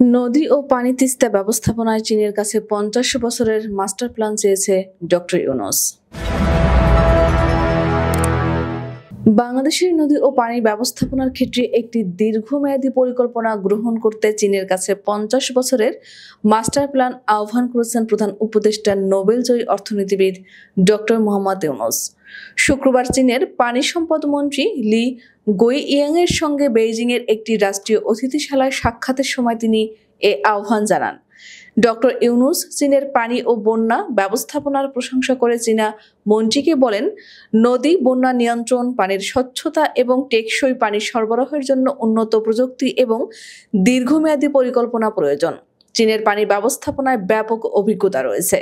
নদী ও পানি তিস্তা ব্যবস্থাপনায় চীনের কাছে ৫০ বছরের মাস্টার প্ল্যান চেয়েছে ডক্টর ইউনূস। বাংলাদেশের নদী ও পানি ব্যবস্থাপনার ক্ষেত্রে একটি দীর্ঘমেয়াদী পরিকল্পনা গ্রহণ করতে চীনের কাছে ৫০ বছরের মাস্টার প্ল্যান আহ্বান করেছেন প্রধান উপদেষ্টা নোবেলজয়ী অর্থনীতিবিদ ডক্টর মোহাম্মদ ইউনূস। শুক্রবার চীনের পানি সম্পদ মন্ত্রী লি গউইয়াংয়ের সঙ্গে বেইজিংয়ের একটি রাষ্ট্রীয় অতিথিশালায় সাক্ষাতের সময় তিনি এ আহ্বান জানান। ডক্টর ইউনূস চীনের পানি ও বন্যা ব্যবস্থাপনার প্রশংসা করে চীনা মন্ত্রীকে বলেন, নদী বন্যা নিয়ন্ত্রণ, পানির স্বচ্ছতা এবং টেকসই পানি সরবরাহের জন্য উন্নত প্রযুক্তি এবং দীর্ঘমেয়াদী পরিকল্পনা প্রয়োজন। চীনের পানি ব্যবস্থাপনায় ব্যাপক অভিজ্ঞতা রয়েছে।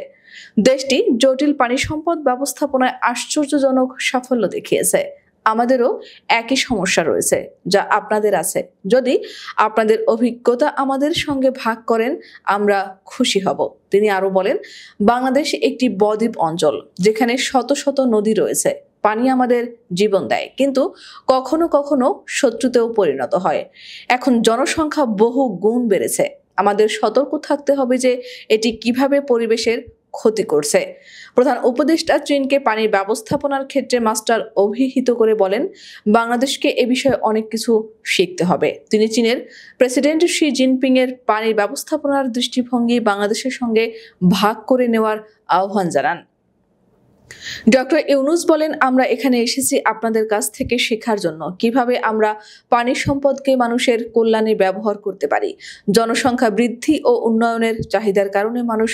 দেশটি জটিল পানি সম্পদ ব্যবস্থাপনায় আশ্চর্যজনক সাফল্য দেখিয়েছে। আমাদেরও একই সমস্যা রয়েছে যা আপনাদের আছে। যদি আপনাদের অভিজ্ঞতা আমাদের সঙ্গে ভাগ করেন আমরা খুশি হব। তিনি আরো বলেন, বাংলাদেশ একটি বদ্বীপ অঞ্চল যেখানে শত শত নদী রয়েছে। পানি আমাদের জীবন দেয়, কিন্তু কখনো কখনো শত্রুতেও পরিণত হয়। এখন জনসংখ্যা বহু গুণ বেড়েছে। আমাদের সতর্ক থাকতে হবে যে এটি কিভাবে পরিবেশের ক্ষতি করছে। প্রধান উপদেষ্টা চীনকে পানি ব্যবস্থাপনার ক্ষেত্রে মাস্টার অভিহিত করে বলেন, বাংলাদেশকে এ বিষয়ে অনেক কিছু শিখতে হবে। তিনি চীনের প্রেসিডেন্ট শি জিনপিং এর পানি ব্যবস্থাপনার দৃষ্টিভঙ্গি বাংলাদেশের সঙ্গে ভাগ করে নেওয়ার আহ্বান জানান। ডক্টর ইউনূস বলেন, আমরা এখানে এসেছি আপনাদের কাছ থেকে শেখার জন্য কিভাবে আমরা পানি সম্পদকে মানুষের কল্যাণে ব্যবহার করতে পারি। জনসংখ্যা বৃদ্ধি ও উন্নয়নের চাহিদার কারণে মানুষ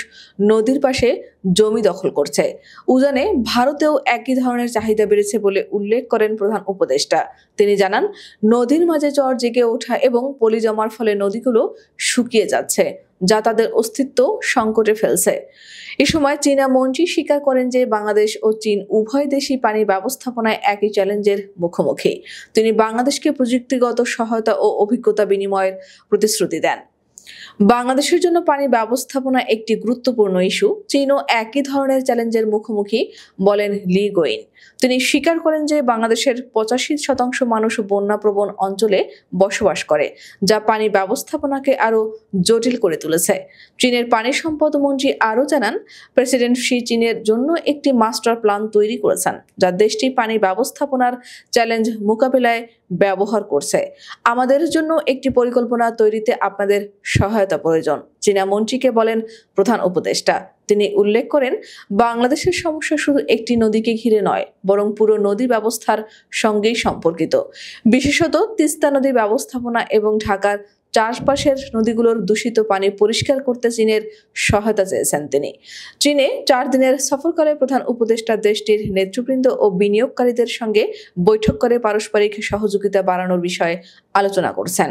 নদীর পাশে জমি দখল করছে। উজানে ভারতেও একই ধরনের চাহিদা বেড়েছে বলে উল্লেখ করেন প্রধান উপদেষ্টা। তিনি জানান, নদীর মাঝে চর জেগে ওঠা এবং পলি জমার ফলে নদীগুলো শুকিয়ে যাচ্ছে, যা তাদের অস্তিত্ব সংকটে ফেলছে। এ সময় চীনা মন্ত্রী স্বীকার করেন যে বাংলাদেশ ও চীন উভয় দেশই পানি ব্যবস্থাপনায় একই চ্যালেঞ্জের মুখোমুখি। তিনি বাংলাদেশকে প্রযুক্তিগত সহায়তা ও অভিজ্ঞতা বিনিময়ের প্রতিশ্রুতি দেন। বাংলাদেশের জন্য পানি ব্যবস্থাপনা একটি গুরুত্বপূর্ণ ইস্যু। চীনও একই ধরনের চ্যালেঞ্জের মুখোমুখি, বলেন লি গউইন। তিনি স্বীকার করেন যে বাংলাদেশের ৮৫% মানুষ বন্যাপ্রবণ অঞ্চলে বসবাস করে, যা পানি ব্যবস্থাপনাকে আরও জটিল করে তুলেছে। চীনের পানি সম্পদ মন্ত্রী আরও জানান, প্রেসিডেন্ট শি চীনের জন্য একটি মাস্টার প্ল্যান তৈরি করেছেন যা দেশটি পানি ব্যবস্থাপনার চ্যালেঞ্জ মোকাবেলায় ব্যবহার করছে। আমাদের জন্য একটি পরিকল্পনা তৈরিতে আপনাদের সহায়তা প্রয়োজন, চীনা মন্ত্রীকে বলেন প্রধান উপদেষ্টা। তিনি উল্লেখ করেন, বাংলাদেশের সমস্যা শুধু একটি নদীকে ঘিরে নয়, বরং পুরো নদী ব্যবস্থার সঙ্গেই সম্পর্কিত। বিশেষত তিস্তা নদী ব্যবস্থাপনা এবং ঢাকার চারপাশের নদীগুলোর দূষিত পানি পরিষ্কার করতে চীনের সহায়তা চেয়েছেন তিনি। চীনে ৪ দিনের সফরকালে প্রধান উপদেষ্টা দেশটির নেতৃবৃন্দ ও বিনিয়োগকারীদের সঙ্গে বৈঠক করে পারস্পরিক সহযোগিতা বাড়ানোর বিষয়ে আলোচনা করছেন।